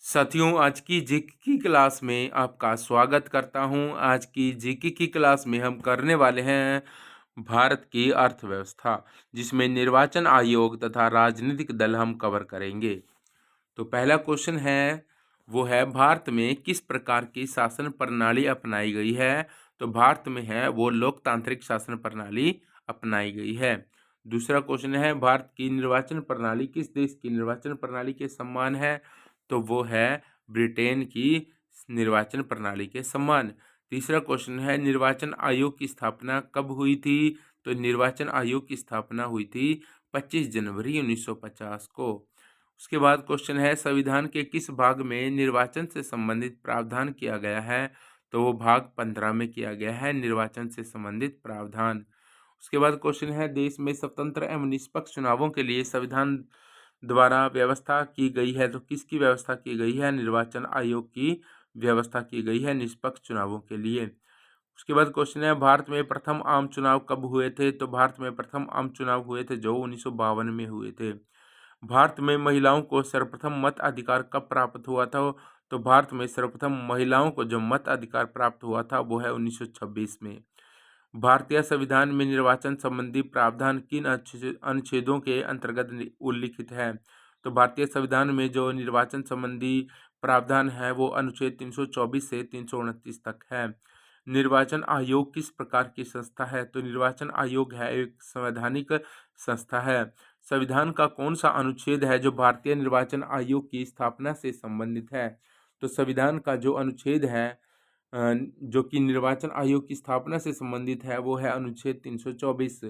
साथियों, आज की जीके की क्लास में आपका स्वागत करता हूं। आज की जीके की क्लास में हम करने वाले हैं भारत की अर्थव्यवस्था, जिसमें निर्वाचन आयोग तथा राजनीतिक दल हम कवर करेंगे। तो पहला क्वेश्चन है, वो है भारत में किस प्रकार की शासन प्रणाली अपनाई गई है? तो भारत में है वो लोकतांत्रिक शासन प्रणाली अपनाई गई है। दूसरा क्वेश्चन है, भारत की निर्वाचन प्रणाली किस देश की निर्वाचन प्रणाली के समान है? तो वो है ब्रिटेन की निर्वाचन प्रणाली के समान। तीसरा क्वेश्चन है, निर्वाचन आयोग की स्थापना कब हुई थी? तो निर्वाचन आयोग की स्थापना हुई थी 25 जनवरी 1950 को। उसके बाद क्वेश्चन है, संविधान के किस भाग में निर्वाचन से संबंधित प्रावधान किया गया है? तो वो भाग 15 में किया गया है निर्वाचन से संबंधित प्रावधान। उसके बाद क्वेश्चन है, देश में स्वतंत्र एवं निष्पक्ष चुनावों के लिए संविधान द्वारा व्यवस्था की गई है। तो किसकी व्यवस्था की गई है? निर्वाचन आयोग की व्यवस्था की गई है निष्पक्ष चुनावों के लिए। उसके बाद क्वेश्चन है, भारत में प्रथम आम चुनाव कब हुए थे? तो भारत में प्रथम आम चुनाव हुए थे जो 1952 में हुए थे। भारत में महिलाओं को सर्वप्रथम मत अधिकार कब प्राप्त हुआ था? तो भारत में सर्वप्रथम महिलाओं को जो मत अधिकार प्राप्त हुआ था वो है 1926 में। भारतीय संविधान में निर्वाचन संबंधी प्रावधान किन अनुच्छेदों के अंतर्गत उल्लिखित है? तो भारतीय संविधान में जो निर्वाचन संबंधी प्रावधान है वो अनुच्छेद 324 से 329 तक है। निर्वाचन आयोग किस प्रकार की संस्था है? तो निर्वाचन आयोग है एक संवैधानिक संस्था है। संविधान का कौन सा अनुच्छेद है जो भारतीय निर्वाचन आयोग की स्थापना से संबंधित है? तो संविधान का जो अनुच्छेद है जो कि निर्वाचन आयोग की स्थापना से संबंधित है वो है अनुच्छेद 324।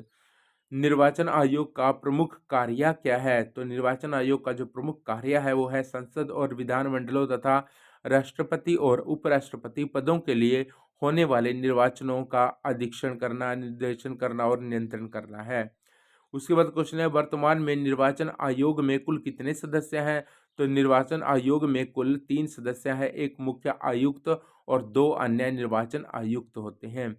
निर्वाचन आयोग का प्रमुख कार्य क्या है? तो निर्वाचन आयोग का जो प्रमुख कार्य है वो है संसद और विधानमंडलों तथा राष्ट्रपति और उपराष्ट्रपति पदों के लिए होने वाले निर्वाचनों का अधीक्षण करना, निर्देशन करना और नियंत्रण करना है। उसके बाद क्वेश्चन है, वर्तमान में निर्वाचन आयोग में कुल कितने सदस्य हैं? तो निर्वाचन आयोग में कुल 3 सदस्य हैं, एक मुख्य आयुक्त और 2 अन्य निर्वाचन आयुक्त होते हैं।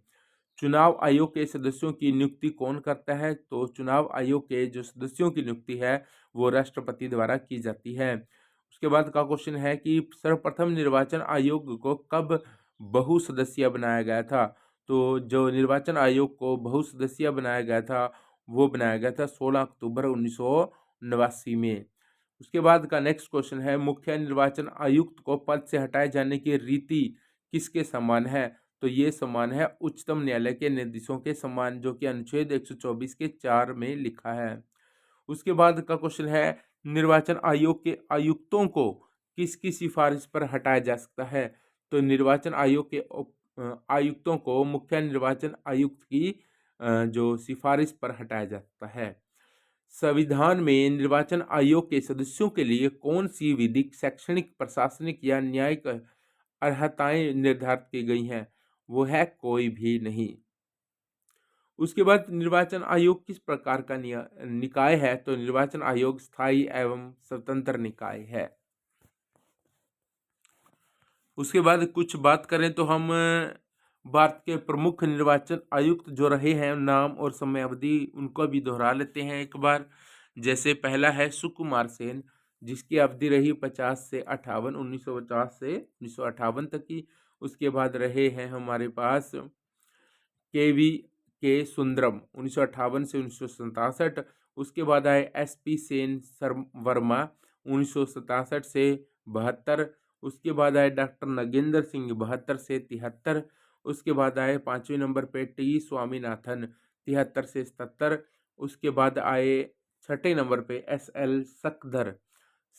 चुनाव आयोग के सदस्यों की नियुक्ति कौन करता है? तो चुनाव आयोग के जो सदस्यों की नियुक्ति है वो राष्ट्रपति द्वारा की जाती है। उसके बाद का क्वेश्चन है कि सर्वप्रथम निर्वाचन आयोग को कब बहुसदस्यीय बनाया गया था? तो जो निर्वाचन आयोग को बहुसदस्यीय बनाया गया था वो बनाया गया था 16 अक्टूबर 1989 में। उसके बाद का नेक्स्ट क्वेश्चन है, मुख्य निर्वाचन आयुक्त को पद से हटाए जाने की रीति किसके समान है? तो ये समान है उच्चतम न्यायालय के निर्देशों के समान, जो कि अनुच्छेद 124 के 4 में लिखा है। उसके बाद का क्वेश्चन है, निर्वाचन आयोग के आयुक्तों को किसकी सिफारिश पर हटाया जा सकता है? तो निर्वाचन आयोग के आयुक्तों को मुख्य निर्वाचन आयुक्त की जो सिफारिश पर हटाया जा सकता है। संविधान में निर्वाचन आयोग के सदस्यों के लिए कौन सी विधिक, शैक्षणिक, प्रशासनिक या न्यायिक अर्हताएं निर्धारित की गई हैं? वो है कोई भी नहीं। उसके बाद निर्वाचन आयोग किस प्रकार का निकाय है? तो निर्वाचन आयोग स्थायी एवं स्वतंत्र निकाय है। उसके बाद कुछ बात करें तो हम भारत के प्रमुख निर्वाचन आयुक्त जो रहे हैं नाम और समयावधि उनको भी दोहरा लेते हैं एक बार। जैसे पहला है सुकुमार सेन, जिसकी अवधि रही 50 से 58, 1950 से 1958 तक की। उसके बाद रहे हैं हमारे पास केवी के सुंदरम 1958 से 1967। उसके बाद आए एसपी सेन वर्मा 1967 से 72। उसके बाद आए डॉक्टर नगेंद्र सिंह 72 से 73। उसके बाद आए 5वें नंबर पे टी स्वामीनाथन 73 से 77। उसके बाद आए 6ठे नंबर पे एस एल सकधर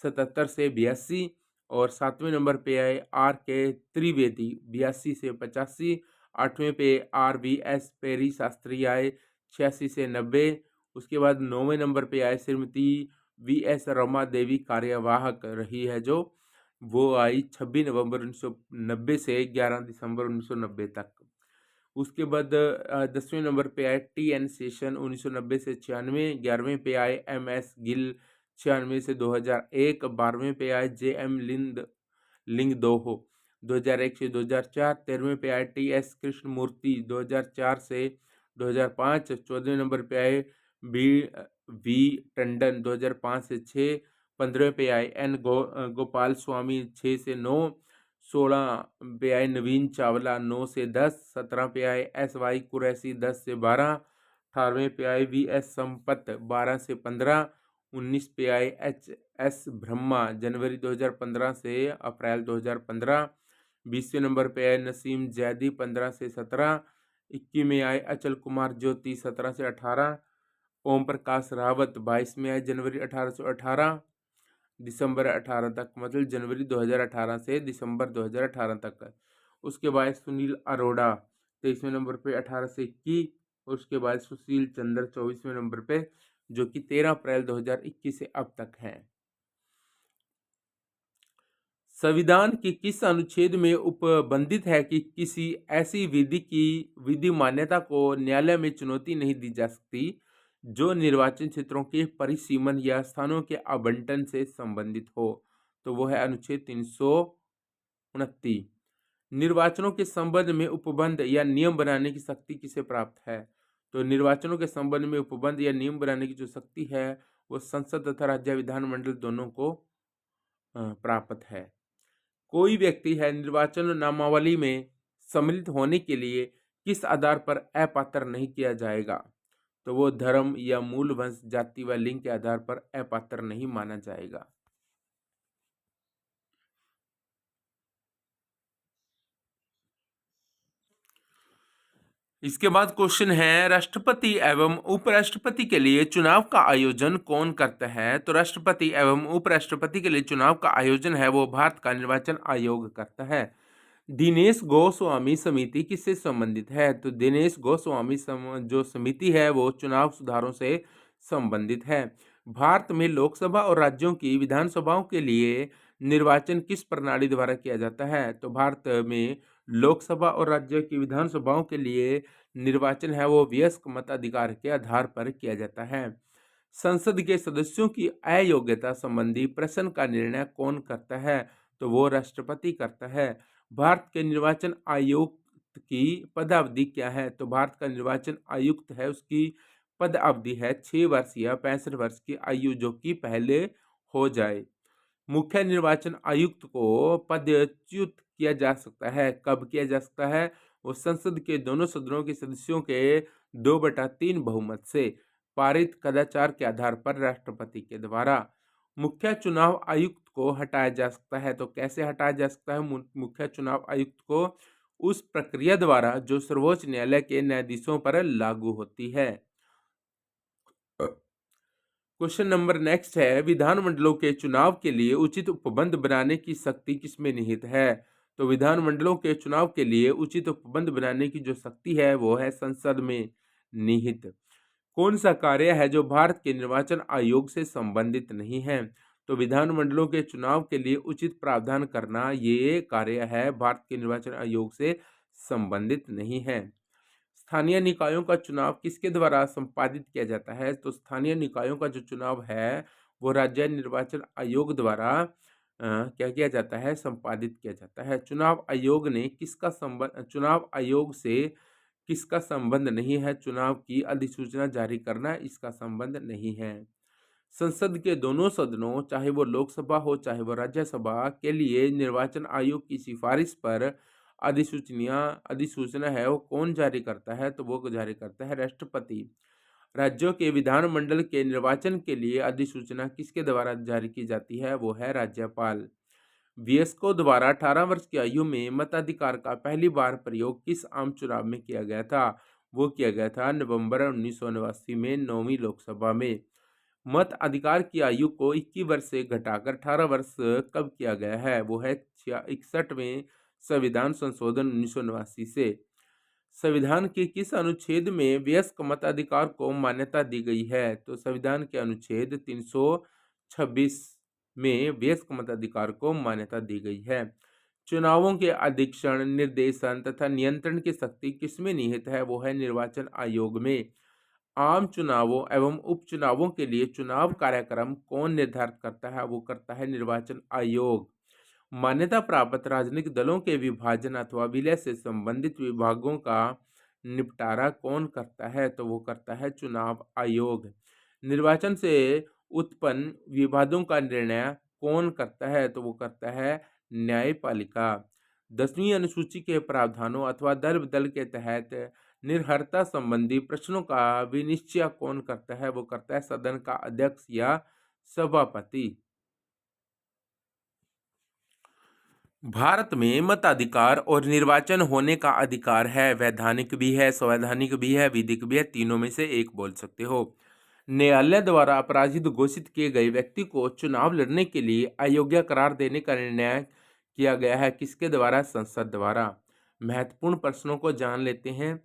77 से 82। और 7वें नंबर पे आए आर के त्रिवेदी 82 से 85। 8वें पे R V S Peri Sastry आए 86 से 90। उसके बाद 9वें नंबर पे आए श्रीमती वी एस रमा देवी कार्यवाहक रही है जो, वो आई 26 नवंबर 1990 से 11 दिसंबर 1990 तक। उसके बाद 10वें नंबर पे आए टी एन सेशन 1990 से 96। 11वें पे आए एम एस गिल 96 से 2001। 12वें पे आए जे एम लिंग दोहो 2001 से 2004। 13वें पे आए टी एस कृष्णमूर्ति 2004 से 2005। 14वें नंबर पे आए बी वी टंडन 2005 से 6। 15वें पे आए गोपाल स्वामी 6 से 9, 16 पे आए नवीन चावला 9 से 10, 17 पे आए SY कुरैशी 10 से 12, 18वें पे आए VS संपत 12 से 15, 19 पे आए HS ब्रह्मा जनवरी 2015 से अप्रैल 2015, 20वें नंबर पे आए नसीम जैदी 15 से 17, 21 में आए अचल कुमार ज्योति 17 से 18, ओम प्रकाश रावत 22 में आए जनवरी 1818 दिसंबर 18 तक, मतलब जनवरी 2018 से दिसंबर 2018 तक। उसके बाद सुनील अरोड़ा 23वें नंबर पे 18 से 21, उसके बाद सुशील चंद्र 24वें नंबर पे, जो कि 13 अप्रैल 2021 से अब तक हैं। संविधान के किस अनुच्छेद में उपबंधित है कि किसी ऐसी विधि की विधि मान्यता को न्यायालय में चुनौती नहीं दी जा सकती जो निर्वाचन क्षेत्रों के परिसीमन या स्थानों के आवंटन से संबंधित हो? तो वो है अनुच्छेद 329। निर्वाचनों के संबंध में उपबंध या नियम बनाने की शक्ति किसे प्राप्त है? तो निर्वाचनों के संबंध में उपबंध या नियम बनाने की जो शक्ति है वो संसद तथा राज्य विधानमंडल दोनों को प्राप्त है। कोई व्यक्ति है निर्वाचन नामावली में सम्मिलित होने के लिए किस आधार पर अपात्र नहीं किया जाएगा? तो वो धर्म या मूल वंश, जाति व लिंग के आधार पर अपात्र नहीं माना जाएगा। इसके बाद क्वेश्चन है, राष्ट्रपति एवं उपराष्ट्रपति के लिए चुनाव का आयोजन कौन करता है? तो राष्ट्रपति एवं उपराष्ट्रपति के लिए चुनाव का आयोजन है वो भारत का निर्वाचन आयोग करता है। दिनेश गोस्वामी समिति किससे संबंधित है? तो दिनेश गोस्वामी जो समिति है वो चुनाव सुधारों से संबंधित है। भारत में लोकसभा और राज्यों की विधानसभाओं के लिए निर्वाचन किस प्रणाली द्वारा किया जाता है? तो भारत में लोकसभा और राज्य की विधानसभाओं के लिए निर्वाचन है वो वयस्क मताधिकार के आधार पर किया जाता है। संसद के सदस्यों की अयोग्यता संबंधी प्रश्न का निर्णय कौन करता है? तो वो राष्ट्रपति करता है। भारत के निर्वाचन आयुक्त की पदावधि क्या है? तो भारत का निर्वाचन आयुक्त है उसकी पद अवधि है 6 वर्ष या 65 वर्ष की आयु, जो कि पहले हो जाए। मुख्य निर्वाचन आयुक्त को पदच्युत किया जा सकता है। कब किया जा सकता है? वो संसद के दोनों सदनों के सदस्यों के 2/3 बहुमत से पारित कदाचार के आधार पर राष्ट्रपति के द्वारा। मुख्य चुनाव आयुक्त को हटाया जा सकता है। तो कैसे हटाया जा सकता है मुख्य चुनाव आयुक्त को? उस प्रक्रिया द्वारा जो सर्वोच्च न्यायालय के न्यायाधीशों पर लागू होती है। क्वेश्चन नंबर नेक्स्ट है, विधानमंडलों के चुनाव के लिए उचित उपबंध बनाने की शक्ति किसमें निहित है? तो विधानमंडलों के चुनाव के लिए उचित उपबंध बनाने की जो शक्ति है वो है संसद में निहित। कौन सा कार्य है जो भारत के निर्वाचन आयोग से संबंधित नहीं है? तो विधानमंडलों के चुनाव के लिए उचित प्रावधान करना ये कार्य है भारत के निर्वाचन आयोग से संबंधित नहीं है। स्थानीय निकायों का चुनाव किसके द्वारा संपादित किया जाता है? तो स्थानीय निकायों का जो चुनाव है वो राज्य निर्वाचन आयोग द्वारा क्या किया जाता है? संपादित किया जाता है। चुनाव आयोग ने चुनाव आयोग से किसका संबंध नहीं है? चुनाव की अधिसूचना जारी करना इसका संबंध नहीं है। संसद के दोनों सदनों, चाहे वो लोकसभा हो चाहे वो राज्यसभा, के लिए निर्वाचन आयोग की सिफारिश पर अधिसूचना है वो कौन जारी करता है? तो वो जारी करता है राष्ट्रपति। राज्यों के विधानमंडल के निर्वाचन के लिए अधिसूचना किसके द्वारा जारी की जाती है? वो है राज्यपाल। वयस्कों द्वारा 18 वर्ष की आयु में मताधिकार का पहली बार प्रयोग किस आम चुनाव में किया गया था? वो किया गया था नवंबर 1989 में 9वीं लोकसभा में। मत अधिकार की आयु को 21 वर्ष से घटाकर 18 वर्ष कब किया गया है? वो है 61वें संविधान संशोधन 1989 से। संविधान के किस अनुच्छेद में वयस्क मताधिकार को मान्यता दी गई है? तो संविधान के अनुच्छेद 326 में वयस्क मताधिकार को मान्यता दी गई है। चुनावों के अधीक्षण, निर्देशन तथा नियंत्रण की शक्ति किसमें निहित है? वो है निर्वाचन आयोग में। आम चुनावों एवं उपचुनावों के लिए चुनाव कार्यक्रम कौन निर्धारित करता है? वो करता है निर्वाचन आयोग। मान्यता प्राप्त राजनीतिक दलों के विभाजन अथवा विलय से संबंधित विभागों का निपटारा कौन करता है? तो वो करता है चुनाव आयोग। निर्वाचन से उत्पन्न विवादों का निर्णय कौन करता है? तो वो करता है न्यायपालिका। 10वीं अनुसूची के प्रावधानों अथवा दल-बदल के तहत निर्भरता संबंधी प्रश्नों का विनिश्चय कौन करता है? वो करता है सदन का अध्यक्ष या सभापति। भारत में मताधिकार और निर्वाचन होने का अधिकार है। वैधानिक भी है, संवैधानिक भी है, विधिक भी है, तीनों में से एक बोल सकते हो। न्यायालय द्वारा अपराधी घोषित किए गए व्यक्ति को चुनाव लड़ने के लिए अयोग्य करार देने का निर्णय किया गया है किसके द्वारा? संसद द्वारा। महत्वपूर्ण प्रश्नों को जान लेते हैं।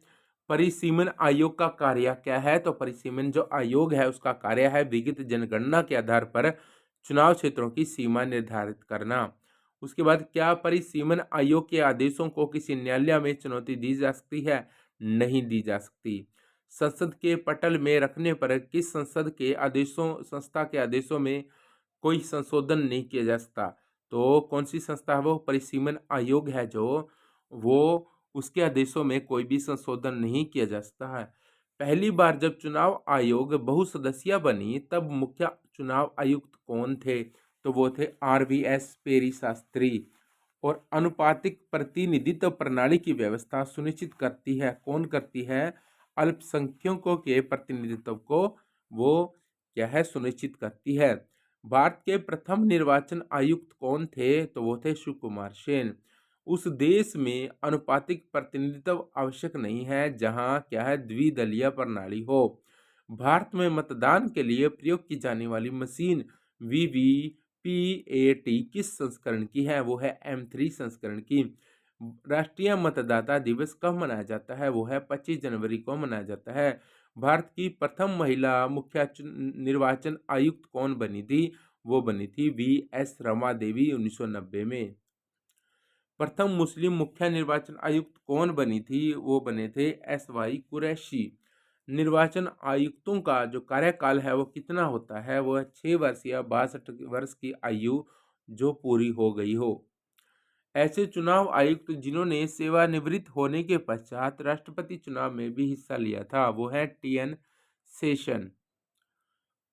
परिसीमन आयोग का कार्य क्या है? तो परिसीमन जो आयोग है उसका कार्य है विगित जनगणना के आधार पर चुनाव क्षेत्रों की सीमा निर्धारित करना। उसके बाद क्या परिसीमन आयोग के आदेशों को किसी न्यायालय में चुनौती दी जा सकती है? नहीं दी जा सकती। संसद के पटल में रखने पर किस संस्था के आदेशों में कोई संशोधन नहीं किया जा सकता? तो कौन सी संस्था है वो? परिसीमन आयोग है जो, वो उसके आदेशों में कोई भी संशोधन नहीं किया जा सकता है। पहली बार जब चुनाव आयोग बहुसदस्यीय बनी तब मुख्य चुनाव आयुक्त कौन थे? तो वो थे RVS पेरी शास्त्री। और अनुपातिक प्रतिनिधित्व प्रणाली की व्यवस्था सुनिश्चित करती है, कौन करती है? अल्पसंख्यकों के प्रतिनिधित्व को वो क्या है? सुनिश्चित करती है। भारत के प्रथम निर्वाचन आयुक्त कौन थे? तो वो थे सुकुमार सेन। उस देश में अनुपातिक प्रतिनिधित्व आवश्यक नहीं है जहां क्या है? द्विदलीय प्रणाली हो। भारत में मतदान के लिए प्रयोग की जाने वाली मशीन VVPAT किस संस्करण की है? वो है M3 संस्करण की। राष्ट्रीय मतदाता दिवस कब मनाया जाता है? वो है 25 जनवरी को मनाया जाता है। भारत की प्रथम महिला मुख्य निर्वाचन आयुक्त कौन बनी थी? वो बनी थी VS रमा देवी 1990 में। प्रथम मुस्लिम मुख्य निर्वाचन आयुक्त कौन बनी थी? वो बने थे SY कुरैशी। निर्वाचन आयुक्तों का जो कार्यकाल है वो कितना होता है? वो है 6 वर्ष या 62 वर्ष की आयु जो पूरी हो गई हो। ऐसे चुनाव आयुक्त जिन्होंने सेवानिवृत्त होने के पश्चात राष्ट्रपति चुनाव में भी हिस्सा लिया था वो है TN शेषन।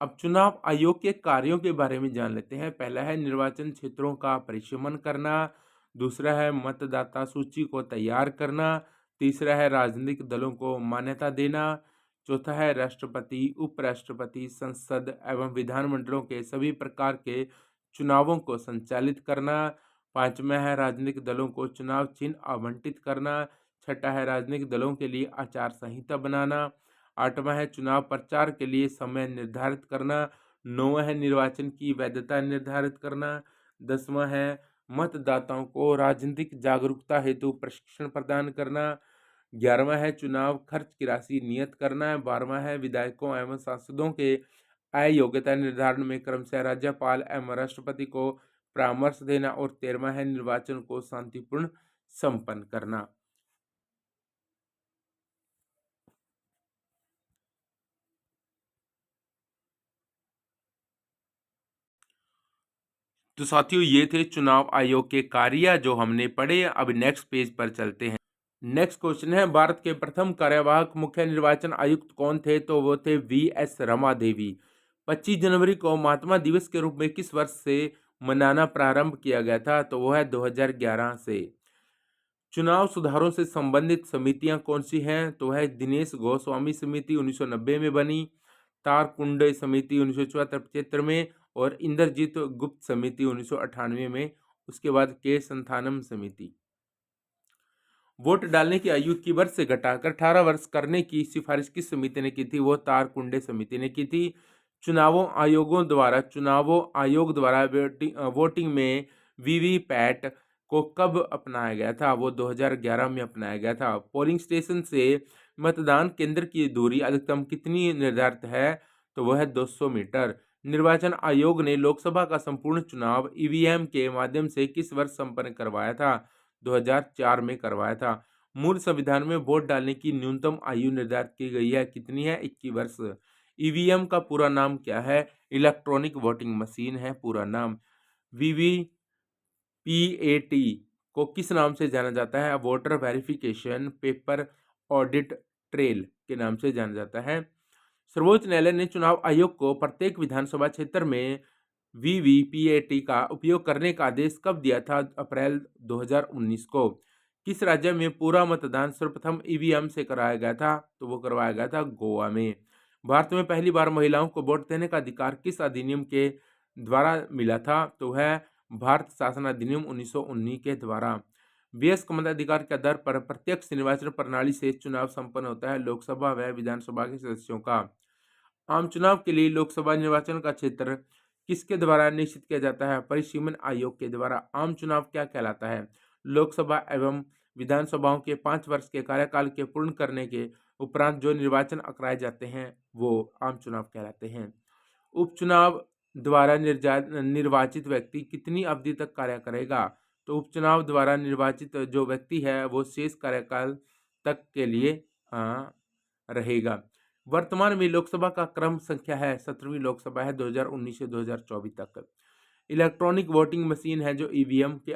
अब चुनाव आयोग के कार्यों के बारे में जान लेते हैं। पहला है निर्वाचन क्षेत्रों का परिसीमन करना, दूसरा है मतदाता सूची को तैयार करना, तीसरा है राजनीतिक दलों को मान्यता देना, चौथा है राष्ट्रपति, उपराष्ट्रपति, संसद एवं विधानमंडलों के सभी प्रकार के चुनावों को संचालित करना, पांचवा है राजनीतिक दलों को चुनाव चिन्ह आवंटित करना, छठा है राजनीतिक दलों के लिए आचार संहिता बनाना, आठवां है चुनाव प्रचार के लिए समय निर्धारित करना, नौवां है निर्वाचन की वैधता निर्धारित करना, 10वां है मतदाताओं को राजनीतिक जागरूकता हेतु प्रशिक्षण प्रदान करना, 11वां है चुनाव खर्च की राशि नियत करना, 12वां है विधायकों एवं सांसदों के आय योग्यता निर्धारण में क्रमशः राज्यपाल एवं राष्ट्रपति को परामर्श देना और 13वां है निर्वाचन को शांतिपूर्ण संपन्न करना। तो साथियों ये थे चुनाव आयोग के कार्य जो हमने पढ़े। अब नेक्स्ट पेज पर चलते हैं। नेक्स्ट क्वेश्चन है भारत के प्रथम कार्यवाहक मुख्य निर्वाचन आयुक्त कौन थे? तो वो थे VS रमा देवी। 25 जनवरी को महात्मा दिवस के रूप में किस वर्ष से मनाना प्रारंभ किया गया था? तो वो है 2011 से। चुनाव सुधारों से संबंधित समितियां कौन सी हैं? तो है दिनेश गोस्वामी समिति 1990 में बनी, तारकुंडे समिति 1974-75 में और इंद्रजीत गुप्त समिति 1998 में। उसके बाद के संथानम समिति। वोट डालने की आयु की वर्ष से घटाकर 18 वर्ष करने की सिफारिश किस समिति ने की थी? वो तारकुंडे समिति ने की थी। चुनावों आयोग द्वारा वोटिंग में वीवीपैट को कब अपनाया गया था? वो 2011 में अपनाया गया था। पोलिंग स्टेशन से मतदान केंद्र की दूरी अधिकतम कितनी निर्धारित है? तो वह है 200 मीटर। निर्वाचन आयोग ने लोकसभा का संपूर्ण चुनाव ईवीएम के माध्यम से किस वर्ष संपन्न करवाया था? 2004 में करवाया था। मूल संविधान में वोट डालने की न्यूनतम आयु निर्धारित की गई है, कितनी है? 21 वर्ष। ईवीएम का पूरा नाम क्या है? इलेक्ट्रॉनिक वोटिंग मशीन है पूरा नाम। VVPAT को किस नाम से जाना जाता है? Voter verification paper audit trail के नाम से जाना जाता है। सर्वोच्च न्यायालय ने चुनाव आयोग को प्रत्येक विधानसभा क्षेत्र में वीवीपीएटी का उपयोग करने का आदेश कब दिया था? अप्रैल 2019 को। किस राज्य में पूरा मतदान सर्वप्रथम ईवीएम से कराया गया था? तो वो करवाया गया था गोवा में। भारत में पहली बार महिलाओं को वोट देने का अधिकार किस अधिनियम के द्वारा मिला था? तो वह भारत शासन अधिनियम 1919 के द्वारा। वयस्क मताधिकार के आधार पर प्रत्यक्ष निर्वाचन प्रणाली से चुनाव संपन्न होता है लोकसभा व विधानसभा के सदस्यों का। आम चुनाव के लिए लोकसभा निर्वाचन का क्षेत्र किसके द्वारा निश्चित किया जाता है? परिसीमन आयोग के द्वारा। आम चुनाव क्या कहलाता है? लोकसभा एवं विधानसभाओं के 5 वर्ष के कार्यकाल के पूर्ण करने के उपरांत जो निर्वाचन कराए जाते हैं वो आम चुनाव कहलाते हैं। उपचुनाव द्वारा निर्वाचित व्यक्ति कितनी अवधि तक कार्य करेगा? तो उपचुनाव द्वारा निर्वाचित जो व्यक्ति है वो शेष कार्यकाल तक के लिए रहेगा। वर्तमान में लोकसभा का क्रम संख्या है 17वीं लोकसभा है 2019 से 2024 तक। इलेक्ट्रॉनिक वोटिंग मशीन है जो ईवीएम के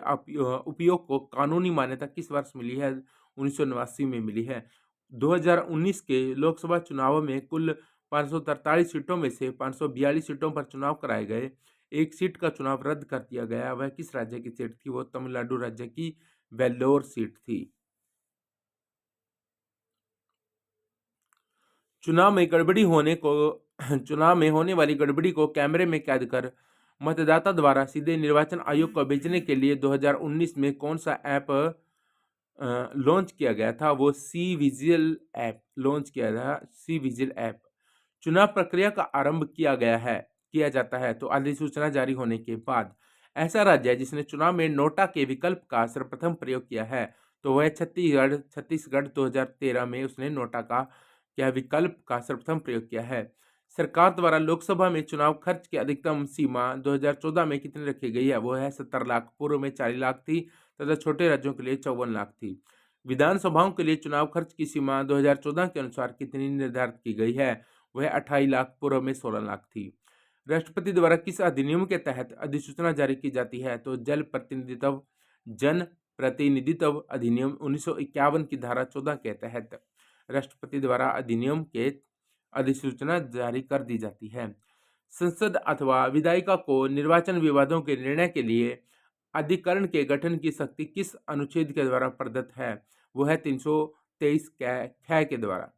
उपयोग को कानूनी मान्यता किस वर्ष मिली है? 1989 में मिली है। 2019 के लोकसभा चुनाव में कुल 543 सीटों में से 542 सीटों पर चुनाव कराए गए। एक सीट का चुनाव रद्द कर दिया गया। वह किस राज्य की सीट थी? वो तमिलनाडु राज्य की वेल्लोर सीट थी। चुनाव में होने वाली गड़बड़ी को कैमरे में कैद कर मतदाता द्वारा सीधे निर्वाचन आयोग को भेजने के लिए 2019 में कौन सा ऐप लॉन्च किया गया था? वो सी विजिल ऐप लॉन्च किया था। C vigil app. चुनाव प्रक्रिया का आरंभ किया जाता है तो अधिसूचना जारी होने के बाद। ऐसा राज्य है जिसने चुनाव में नोटा के विकल्प का सर्वप्रथम प्रयोग किया है तो वह छत्तीसगढ़ 2013 में उसने नोटा का विकल्प का सर्वप्रथम प्रयोग किया है। सरकार द्वारा लोकसभा में चुनाव खर्च की अधिकतम सीमा 2014 में कितनी रखी गई है? वो है 70 लाख। पूर्व में 40 लाख थी तथा छोटे राज्यों के लिए 54 लाख थी। विधानसभाओं के लिए चुनाव खर्च की सीमा 2014 के अनुसार कितनी निर्धारित की गई है? वह 28 लाख। पूर्व में 16 लाख थी। राष्ट्रपति द्वारा किस अधिनियम के तहत अधिसूचना जारी की जाती है? तो जन प्रतिनिधित्व अधिनियम 1951 की धारा 14 के तहत राष्ट्रपति द्वारा अधिनियम के अधिसूचना जारी कर दी जाती है। संसद अथवा विधायिका को निर्वाचन विवादों के निर्णय के लिए अधिकरण के गठन की शक्ति किस अनुच्छेद के द्वारा प्रदत्त है? वो है 323 ख के द्वारा।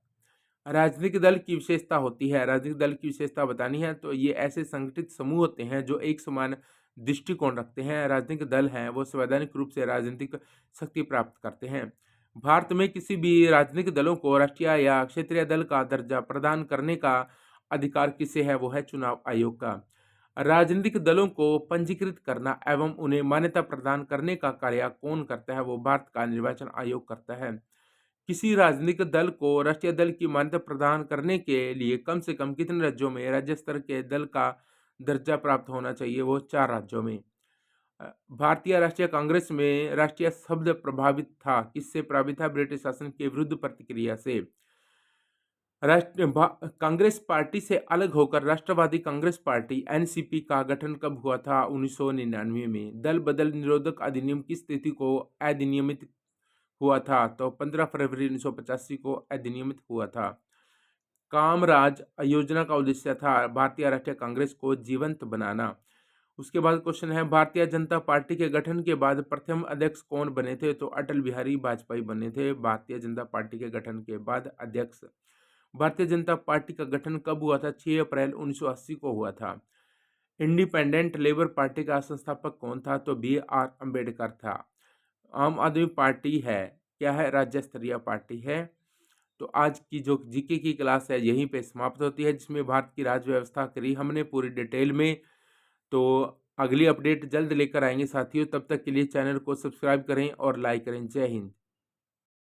राजनीतिक दल की विशेषता होती है। राजनीतिक दल की विशेषता बतानी है तो ये ऐसे संगठित समूह होते हैं जो एक समान दृष्टिकोण रखते हैं। राजनीतिक दल हैं वो संवैधानिक रूप से राजनीतिक शक्ति प्राप्त करते हैं। भारत में किसी भी राजनीतिक दलों को राष्ट्रीय या क्षेत्रीय दल का दर्जा प्रदान करने का अधिकार किसे है? वो है चुनाव आयोग का। राजनीतिक दलों को पंजीकृत करना एवं उन्हें मान्यता प्रदान करने का कार्य कौन करता है? वो भारत का निर्वाचन आयोग करता है। किसी राजनीतिक दल को राष्ट्रीय दल की मान्यता प्रदान करने के लिए कम से कम कितने राज्यों में राज्य स्तर के दल का दर्जा प्राप्त होना चाहिए? वो 4 राज्यों में। भारतीय राष्ट्रीय कांग्रेस में राष्ट्रीय शब्द प्रभावित था। किससे प्रभावित था? ब्रिटिश शासन के विरुद्ध प्रतिक्रिया से। कांग्रेस पार्टी से अलग होकर राष्ट्रवादी कांग्रेस पार्टी एनसीपी का गठन कब हुआ था? 1999 में। दल बदल निरोधक अधिनियम किस तिथि को अधिनियमित हुआ था? तो 15 फरवरी 1985 को अधिनियमित हुआ था। कामराज योजना का उद्देश्य था भारतीय राष्ट्रीय कांग्रेस को जीवंत बनाना। उसके बाद क्वेश्चन है भारतीय जनता पार्टी के गठन के बाद प्रथम अध्यक्ष कौन बने थे? तो अटल बिहारी वाजपेयी बने थे भारतीय जनता पार्टी के गठन के बाद अध्यक्ष। भारतीय जनता पार्टी का गठन कब हुआ था? 6 अप्रैल 1980 को हुआ था। इंडिपेंडेंट लेबर पार्टी का संस्थापक कौन था? तो BR अम्बेडकर था। आम आदमी पार्टी है क्या है? राज्य स्तरीय पार्टी है। तो आज की जो जीके की क्लास है यहीं पे समाप्त होती है जिसमें भारत की राज्य व्यवस्था करी हमने पूरी डिटेल में। तो अगली अपडेट जल्द लेकर आएंगे साथियों। तब तक के लिए चैनल को सब्सक्राइब करें और लाइक करें। जय हिंद।